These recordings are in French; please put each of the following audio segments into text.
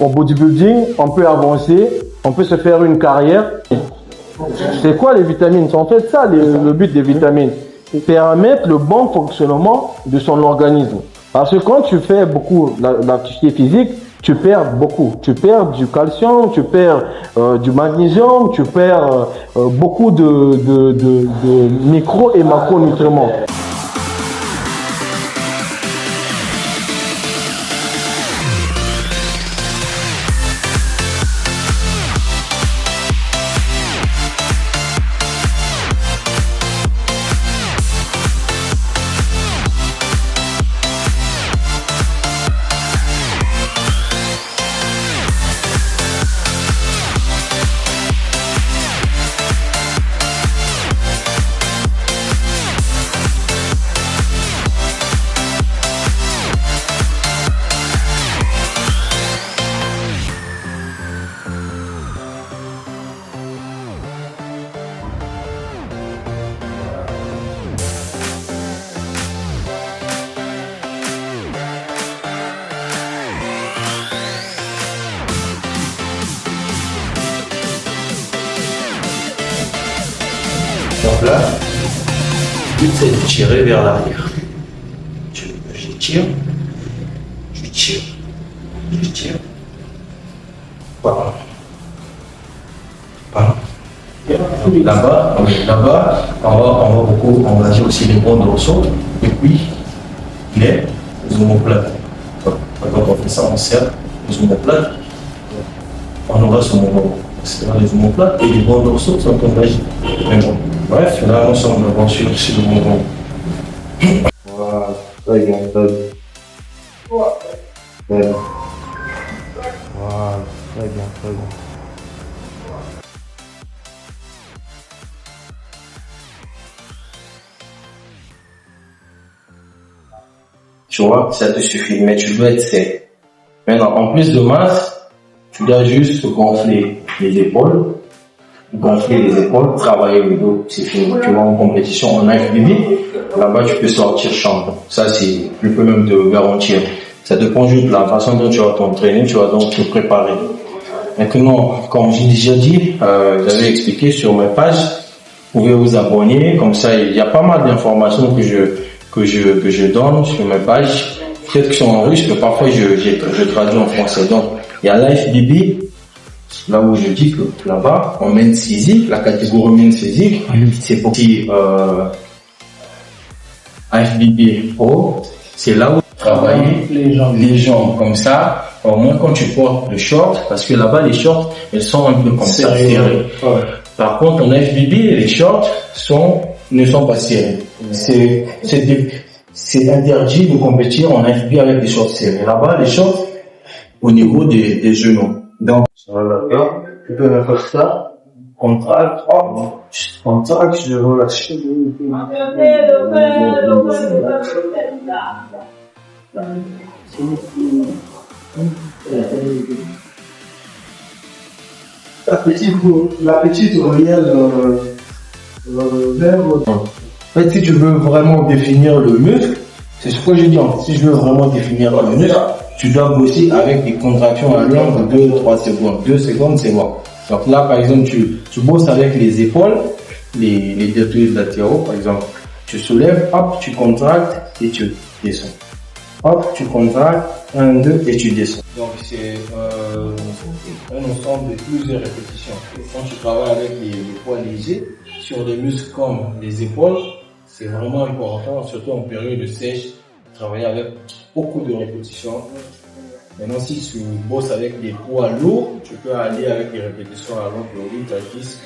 au bodybuilding, on peut avancer, on peut se faire une carrière. C'est quoi les vitamines? C'est en fait ça le but des vitamines. Permettre le bon fonctionnement de son organisme. Parce que quand tu fais beaucoup d'activité physique, tu perds beaucoup. Tu perds du calcium, tu perds du magnésium, tu perds beaucoup de micro et macronutriments. Donc là, le but c'est de tirer vers l'arrière. Je tire, je tire, je tire. Voilà. Voilà. Là-bas, on va dire aussi les bons dorsaux et puis les omoplates. Donc on fait ça, on serre les omoplates. On aura ce moment. C'est les omoplates et les bons dorsaux sont engagés. Mais bon, bref, là on semble avoir sur le moment. Voilà, très bien, très bien. Voilà, très bien, très bien. Tu vois, ça te suffit, mais tu dois être sec. Maintenant, en plus de masse, tu dois juste gonfler les épaules, travailler le dos, c'est fini. Tu vas en compétition en IFBB, là-bas tu peux sortir champion. Ça, je peux même te garantir. Ça dépend juste de la façon dont tu vas t'entraîner, tu vas donc te préparer. Maintenant, comme j'ai déjà dit, j'avais expliqué sur mes pages, vous pouvez vous abonner, comme ça il y a pas mal d'informations que je donne sur mes pages, peut-être qui sont en russe, mais parfois je traduis en français. Donc, il y a l'IFBB, là où je dis que là-bas, en main physique, la catégorie main physique, c'est pour IFBB Pro, c'est là où travailler les jambes comme ça, au moins quand tu portes le short, parce que là-bas les shorts, elles sont un peu comme ça, serrées. Ouais. Par contre, en FBB, les shorts ne sont pas serrés. C'est interdit de compétir en FBB avec des shorts serrés. Là-bas, les shorts, au niveau des genoux. Donc, voilà, tu peux me faire ça, contracte, je relâche. La petite oreillette vers. En fait, si tu veux vraiment définir le muscle, c'est ce que je dis. Si je veux vraiment définir le muscle, tu dois bosser avec des contractions à longue de 2-3 secondes. 2 secondes, c'est bon. Donc là, par exemple, tu bosses avec les épaules, les deltoïdes latéraux, par exemple. Tu soulèves, hop, tu contractes et tu descends. Hop, tu contractes, 1, 2 et tu descends. Donc c'est un ensemble de plusieurs répétitions. Quand tu travailles avec les poids légers sur des muscles comme les épaules, c'est vraiment important, surtout en période de sèche, travailler avec beaucoup de répétitions. Maintenant, si tu bosses avec des poids lourds, tu peux aller avec des répétitions à longue de 8 à 10,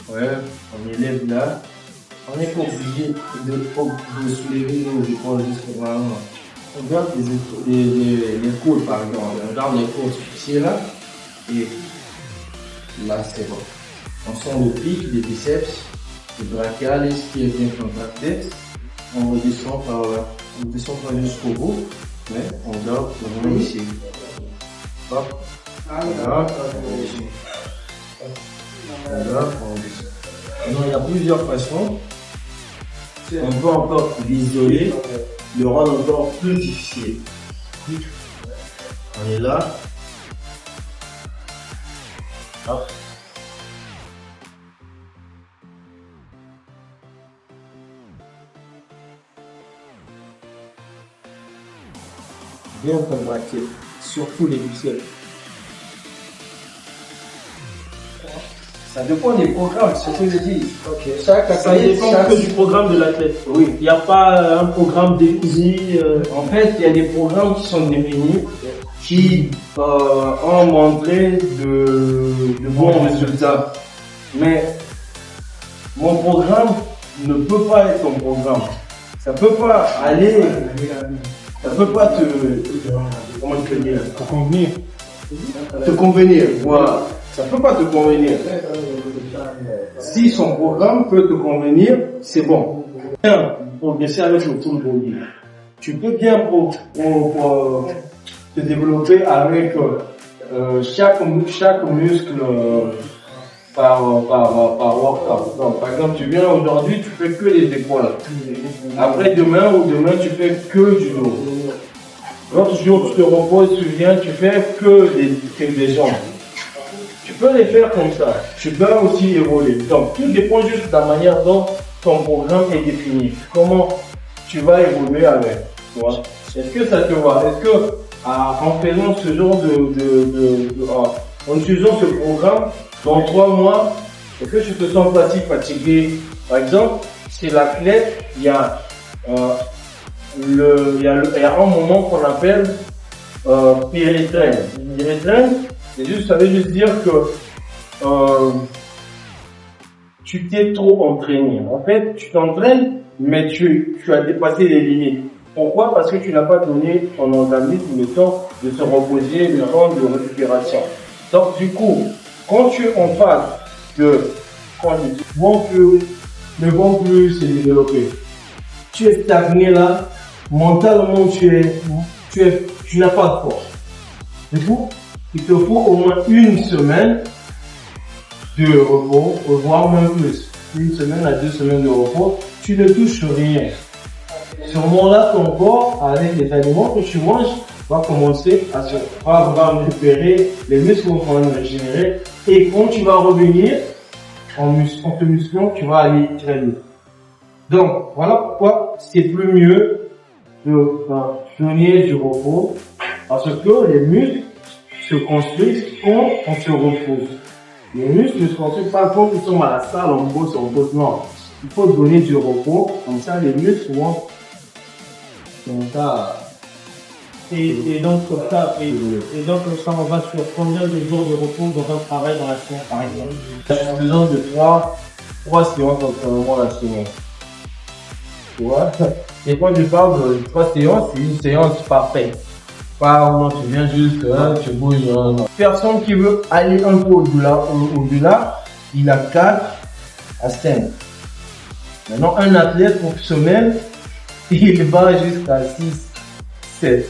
12. Ouais, on élève là. On n'est pas obligé de soulever nos épaules jusqu'au vraiment. On regarde les coudes par exemple. On regarde les coudes fixés là. Et là c'est bon. On sent le pic des biceps, le brachial qui est bien contracté. On redescend par là. On ne descend pas jusqu'au bout. Mais on garde vraiment ici. Hop. Là, on descend. Maintenant, il y a plusieurs façons. On peut encore l'isoler, le rendre encore plus difficile. On est là. Hop. Bien contracté, surtout les muscles. Ça dépend des programmes, c'est ce que je dis. Ok. Chaque Ça dépend que du programme de l'athlète. Oui. Il n'y a pas un programme défini. En fait, il y a des programmes qui sont définis qui ont montré de bons résultats. Mais mon programme ne peut pas être ton programme. Ça peut pas aller, ça peut pas te, comment te dire, te convenir. Voilà. Ça peut pas te convenir. Si son programme peut te convenir, c'est bon. Bien progresser avec le full body. Tu peux bien te développer avec chaque muscle par workout. Donc, par exemple, tu viens aujourd'hui, tu fais que les épaules. Après demain ou demain, tu fais que du dos. L'autre jour, tu te reposes, tu viens, tu fais que des jambes. Tu peux les faire comme ça. Tu peux aussi évoluer. Donc, tout dépend juste de la manière dont ton programme est défini. Comment tu vas évoluer avec. Est-ce que ça te va? Est-ce que en faisant ce genre en utilisant ce programme, dans 3 mois, est-ce que tu te sens fatigué? Par exemple, chez l'athlète, il y a un moment qu'on appelle péritraine. Péritraine, ça veut juste dire que tu t'es trop entraîné. En fait, tu t'entraînes, mais tu as dépassé les limites. Pourquoi? Parce que tu n'as pas donné ton organisme le temps de se reposer, le temps de récupération. Donc du coup, quand tu es en phase de ne vont plus se développer, tu es stagné là, mentalement tu n'as pas de force. Du coup, il te faut au moins une semaine de repos, voire même plus. 1 semaine à 2 semaines de repos, tu ne touches rien. À ce moment-là, ton corps, avec les aliments que tu manges, va commencer à va récupérer, les muscles vont régénérer, et quand tu vas revenir en te musclant, tu vas aller très vite. Donc, voilà pourquoi c'est plus mieux de donner du repos, parce que les muscles se construisent quand on se repose. Les muscles ne se construisent pas quand ils sont à la salle, on bosse, non. Il faut donner du repos, comme ça les muscles vont comme ça. Et donc comme ça, on va sur combien de jours de repos dans un travail dans la semaine par exemple? J'ai besoin de 3 séances d'entraînement la semaine. Tu vois? Et quand je parle de 3 séances, c'est une séance parfaite. Pas où tu viens juste, tu bouges. Personne qui veut aller un peu au-delà, il a 4 à 5. Maintenant, un athlète professionnel, il va jusqu'à 6, 7.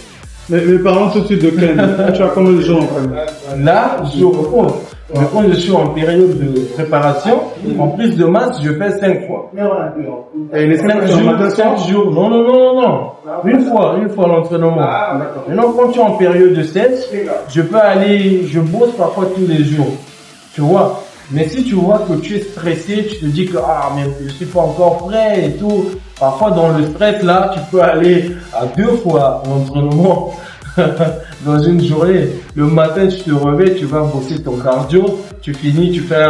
Mais parlons tout de suite de Ken. Tu as combien de jours en premier? Là, je repose. Mais quand je suis en période de préparation, en plus de masse, je fais 5 fois. Et les 5 jours, 5 jours. Non. Une fois l'entraînement. Maintenant, quand tu es en période de sèche, je bosse parfois tous les jours. Tu vois? Mais si tu vois que tu es stressé, tu te dis que, mais je suis pas encore prêt et tout. Parfois, dans le stress, là, tu peux aller à 2 fois l'entraînement dans une journée. Le matin, tu te réveilles, tu vas bosser ton cardio, tu finis, tu fais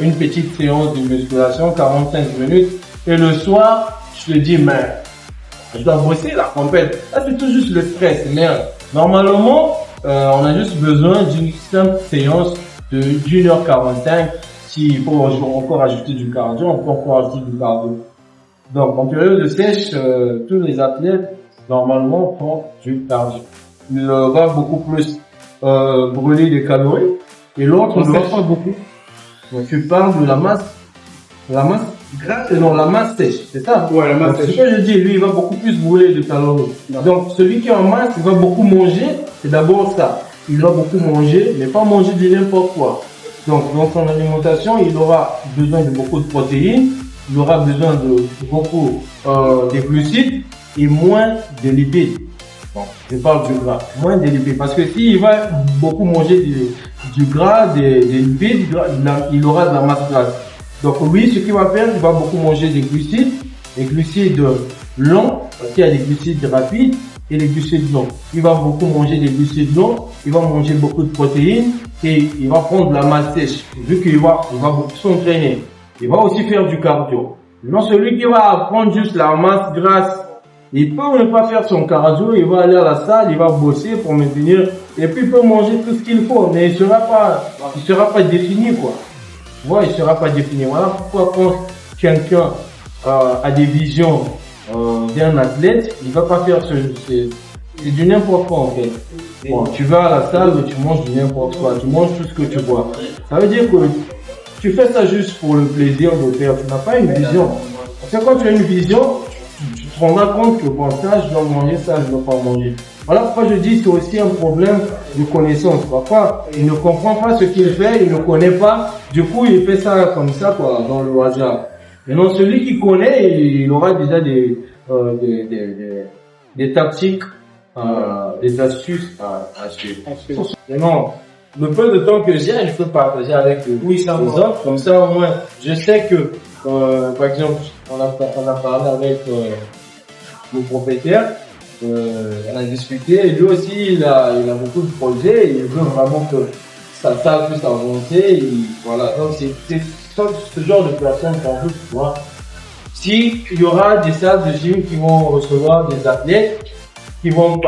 une petite séance de musculation, 45 minutes. Et le soir, tu te dis, mais je dois bosser la compète. Là, c'est tout juste le stress. Mais normalement, on a juste besoin d'une simple séance de 1h45. S'il faut encore ajouter du cardio, on peut encore ajouter du cardio. Donc, en période de sèche, tous les athlètes, normalement, font du cardio. Il va beaucoup plus brûler des calories. Et l'autre ne va pas beaucoup. Donc, tu parles de la masse grasse et non, la masse sèche. C'est ça? Ouais, la masse sèche. C'est ce que je dis. Lui, il va beaucoup plus brûler de calories. Donc, celui qui est en masse, il va beaucoup manger. C'est d'abord ça. Il va beaucoup manger, mais pas manger de n'importe quoi. Donc, dans son alimentation, il aura besoin de beaucoup de protéines. Il aura besoin de beaucoup de glucides et moins de lipides. Bon, je parle du gras, moins des lipides. Parce que s'il va beaucoup manger du gras, des lipides, il aura de la masse grasse. Donc oui, ce qu'il va faire, il va beaucoup manger des glucides longs, parce qu'il y a des glucides rapides et des glucides longs. Il va beaucoup manger des glucides longs, il va manger beaucoup de protéines et il va prendre de la masse sèche. Vu qu'il va beaucoup s'entraîner, il va aussi faire du cardio. Non, celui qui va prendre juste la masse grasse, il peut ne pas faire son cardio, il va aller à la salle, il va bosser pour maintenir, et puis il peut manger tout ce qu'il faut, mais il sera pas défini, quoi. Ouais, il sera pas défini. Voilà pourquoi quand quelqu'un a des visions d'un athlète, il va pas faire c'est du n'importe quoi, en fait. Bon, tu vas à la salle, tu manges du n'importe quoi, tu manges tout ce que tu vois. Ça veut dire que tu fais ça juste pour le plaisir de faire, tu n'as pas une vision. Parce que quand tu as une vision, tu te rendras compte que bon, ça, je dois manger, ça, je dois pas manger. Voilà pourquoi je dis que c'est aussi un problème de connaissance. Parfois, il ne comprend pas ce qu'il fait, il ne connaît pas, du coup, il fait ça comme ça, quoi, dans le hasard. Maintenant, celui qui connaît, il aura déjà des tactiques, des astuces à suivre. Maintenant, le peu de temps que j'ai, je peux partager avec les autres. Comme ça, au moins, je sais que, par exemple, on a parlé avec le propriétaire, on a discuté, et lui aussi, il a beaucoup de projets, et il veut vraiment que ça puisse avancer, et voilà. Donc, c'est ce genre de personnes qu'on veut, tu vois. Si il y aura des salles de gym qui vont recevoir des athlètes, qui vont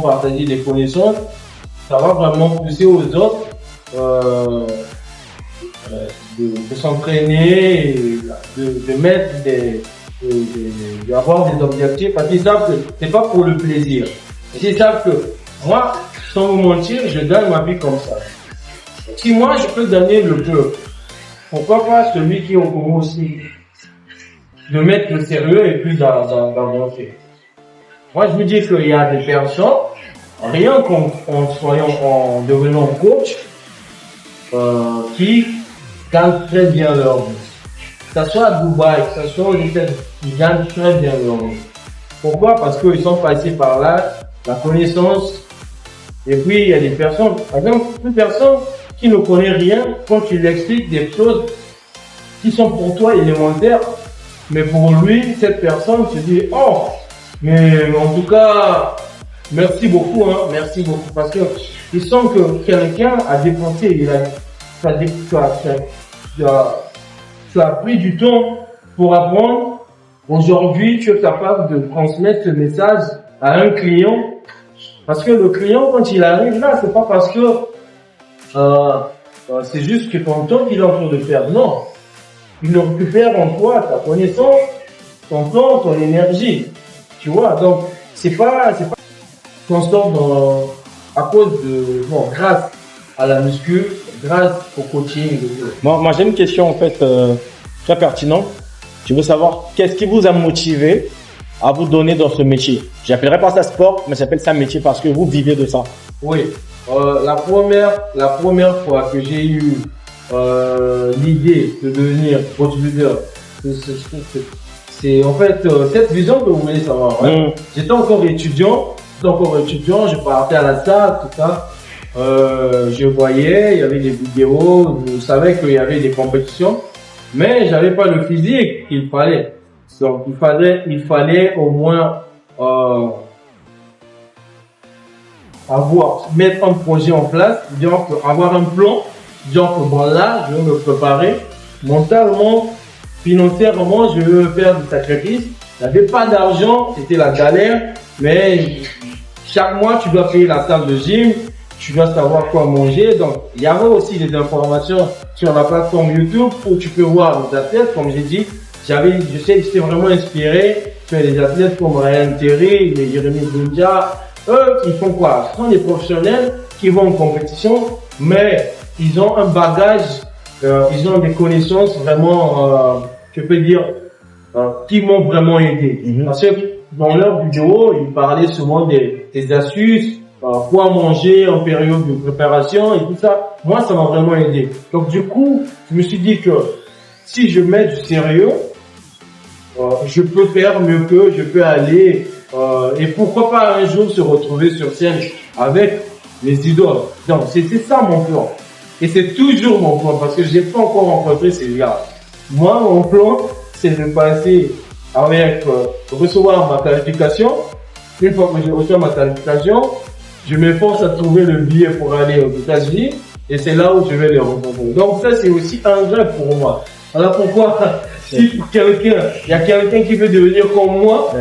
partager des connaissances, ça va vraiment pousser aux autres de s'entraîner, de mettre d'avoir des objectifs, parce qu'ils savent que c'est pas pour le plaisir. Ils savent que moi, sans vous mentir, je gagne ma vie comme ça. Si moi je peux gagner le peu, pourquoi pas celui qui ont pour aussi de mettre le sérieux et puis d'avancer. Moi je me dis qu'il y a des personnes, rien en devenant coach, qui gagnent très bien leur vie. Que ce soit à Dubaï, que ce soit aux États-Unis, ils gagnent très bien leur vie. Pourquoi? Parce qu'ils sont passés par là, la connaissance, et puis il y a des personnes, par exemple, une personne qui ne connaît rien, quand tu lui expliques des choses qui sont pour toi élémentaires, mais pour lui, cette personne se dit, oh, mais en tout cas, merci beaucoup, parce que ils sentent que quelqu'un a dépensé, tu as pris du temps pour apprendre. Aujourd'hui, tu es capable de transmettre ce message à un client, parce que le client, quand il arrive là, c'est pas parce que c'est juste que ton temps qu'il est en train de faire. Non, il récupère en toi ta connaissance, ton temps, ton énergie. Tu vois, donc c'est pas qu'on sort à cause de grâce à la muscu, grâce au coaching. Moi j'ai une question en fait très pertinente. Je veux savoir qu'est-ce qui vous a motivé à vous donner dans ce métier. J'appellerai pas ça sport, mais j'appelle ça métier parce que vous vivez de ça. Oui, la première fois que j'ai eu l'idée de devenir bodybuilder, c'est en fait cette vision que vous voulez savoir. Ouais. J'étais encore étudiant, je partais à la salle, tout ça. Je voyais, il y avait des vidéos, je savais qu'il y avait des compétitions, mais j'avais pas le physique qu'il fallait. Donc il fallait au moins mettre un projet en place, donc avoir un plan, donc bon là je vais me préparer mentalement, financièrement, je veux faire des sacrifices. J'avais pas d'argent, c'était la galère, mais chaque mois tu dois payer la salle de gym, tu dois savoir quoi manger. Donc il y avait aussi des informations sur la plateforme YouTube où tu peux voir les athlètes, comme j'ai dit. J'étais vraiment inspiré sur les athlètes comme Ryan Terry, les Jérémy Bunja. Eux, ils font quoi? Ce sont des professionnels qui vont en compétition, mais ils ont un bagage, ils ont des connaissances vraiment, je peux dire, qui m'ont vraiment aidé. Parce que dans leurs vidéos, ils parlaient souvent des astuces, quoi manger en période de préparation et tout ça. Moi, ça m'a vraiment aidé. Donc du coup, je me suis dit que si je mets du sérieux, je peux faire mieux qu'eux, je peux aller Et pourquoi pas un jour se retrouver sur scène avec les idoles. Donc c'était ça mon plan. Et c'est toujours mon plan parce que j'ai pas encore rencontré ces gars. Moi, mon plan, c'est de passer avec recevoir ma qualification. Une fois que je reçois ma qualification, je m'efforce à trouver le billet pour aller aux États-Unis et c'est là où je vais les rencontrer. Donc ça, c'est aussi un rêve pour moi. Alors pourquoi, si il y a quelqu'un qui veut devenir comme moi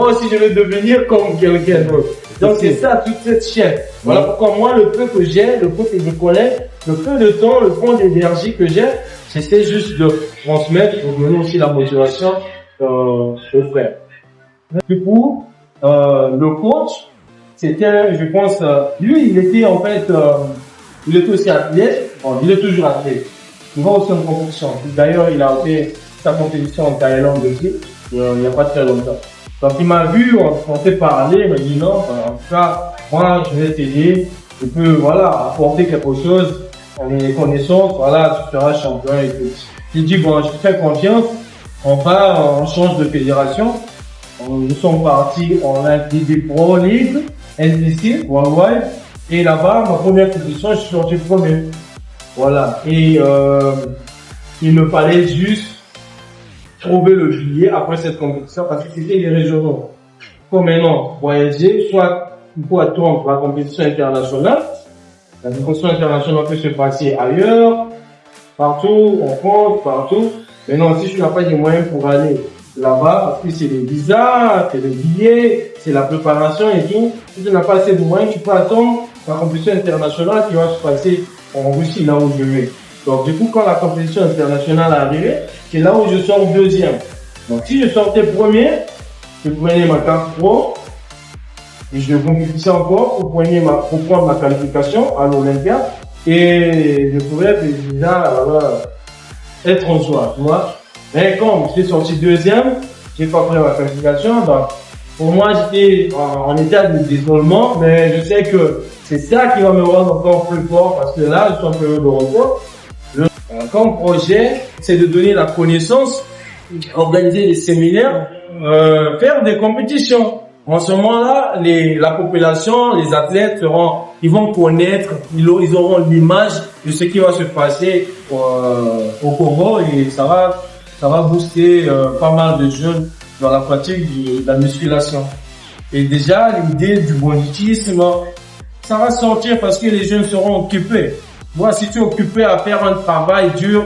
aussi je veux devenir comme quelqu'un d'autre. Donc c'est ça, toute cette chaîne. Voilà pourquoi moi, le peu que j'ai, le peu que je connais, le peu de temps, le peu d'énergie que j'ai, j'essaie juste de transmettre pour donner aussi la motivation aux frères. Du coup, le coach, c'était, je pense, lui, il était en fait, il était aussi athlète. Bon, il est toujours athlète. Il va aussi en compétition. D'ailleurs, il a fait sa compétition en Thaïlande aussi, il n'y a pas très longtemps. Donc, il m'a vu, on s'est parlé, il m'a dit non, en tout cas, moi, je vais t'aider. Je peux, voilà, apporter quelque chose, les connaissances, voilà, tu seras champion et tout. J'ai dit, bon, je te fais confiance, on part, on change de fédération. Nous sommes partis en IDD Pro League, NDC, Worldwide. Et là-bas, ma première compétition, je suis sorti premier. Voilà. Et il me fallait juste trouver le billet après cette compétition parce que c'était les régionaux. Comme maintenant, voyager, soit pour attendre la compétition internationale. La compétition internationale peut se passer ailleurs, partout, en France, partout. Maintenant, si tu n'as pas les moyens pour aller là-bas, parce que c'est les visas, c'est le billet, c'est la préparation et tout. Si tu n'as pas assez de moyens, tu peux attendre la compétition internationale qui va se passer en Russie, là où je vais. Donc, du coup, quand la compétition internationale est arrivée, c'est là où je sors deuxième. Donc, si je sortais premier, je prenais ma carte pro et je compétissais encore pour prendre ma qualification à l'Olympia et je pouvais déjà être en soi, tu vois. Mais comme je suis sorti deuxième, j'ai pas pris ma qualification, donc pour moi j'étais en état de désolement, mais je sais que c'est ça qui va me rendre encore plus fort parce que là je suis en période de repos. Comme projet, c'est de donner la connaissance, organiser des séminaires, faire des compétitions. En ce moment-là, la population, les athlètes ils vont connaître, ils auront l'image de ce qui va se passer au Congo et ça va booster pas mal de jeunes dans la pratique de la musculation. Et déjà, l'idée du banditisme, ça va sortir parce que les jeunes seront occupés. Moi, si tu es occupé à faire un travail dur,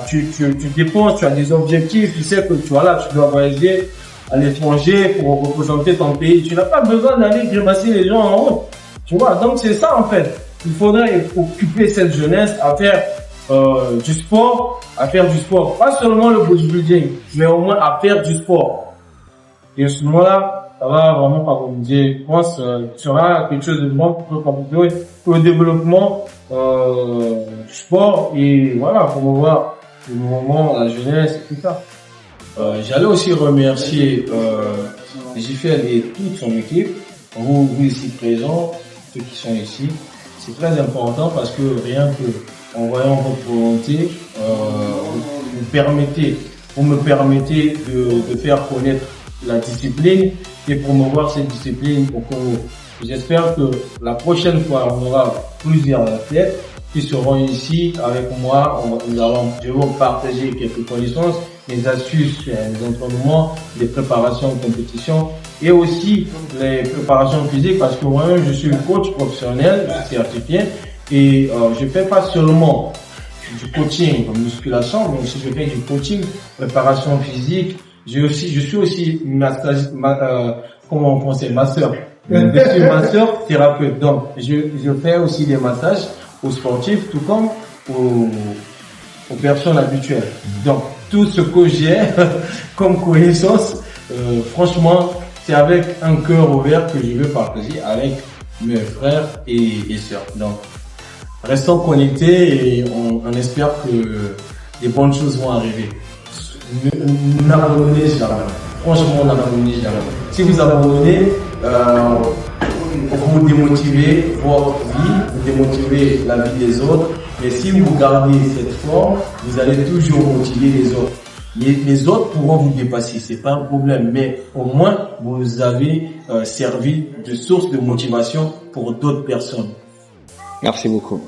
tu dépenses, tu as des objectifs, tu sais que tu dois voyager à l'étranger pour représenter ton pays. Tu n'as pas besoin d'aller grimacer les gens en route. Tu vois, donc c'est ça en fait. Il faudrait occuper cette jeunesse à faire du sport, pas seulement le bodybuilding, mais au moins à faire du sport. Et à ce moment-là, ça va vraiment favoriser, je pense, sera quelque chose de bon pour le développement du sport et voilà, pour voir le mouvement, la jeunesse et tout ça. J'allais aussi remercier JFL et toute son équipe, vous ici présents, ceux qui sont ici. C'est très important parce que rien que en voyant votre volonté, vous me permettez de faire connaître la discipline et promouvoir cette discipline au Congo. J'espère que la prochaine fois, on aura plusieurs athlètes qui seront ici avec moi. Je vais vous partager quelques connaissances, les astuces, les entraînements, les préparations de compétition et aussi les préparations physiques parce que moi-même, je suis coach professionnel, je suis certifié et je fais pas seulement du coaching en musculation, mais aussi je fais du coaching, préparation physique. Je suis aussi comment on conseille, masseur. Je suis masseur thérapeute. Donc, je fais aussi des massages aux sportifs, tout comme aux personnes habituelles. Donc, tout ce que j'ai comme connaissance, franchement, c'est avec un cœur ouvert que je veux partager avec mes frères et sœurs. Donc, restons connectés et on espère que des bonnes choses vont arriver. N'abandonnez jamais. Franchement, n'abandonnez jamais. Si vous abandonnez, vous démotivez votre vie, vous démotivez la vie des autres. Mais si vous gardez cette forme, vous allez toujours motiver les autres. Les autres pourront vous dépasser, c'est pas un problème, mais au moins vous avez servi de source de motivation pour d'autres personnes. Merci beaucoup.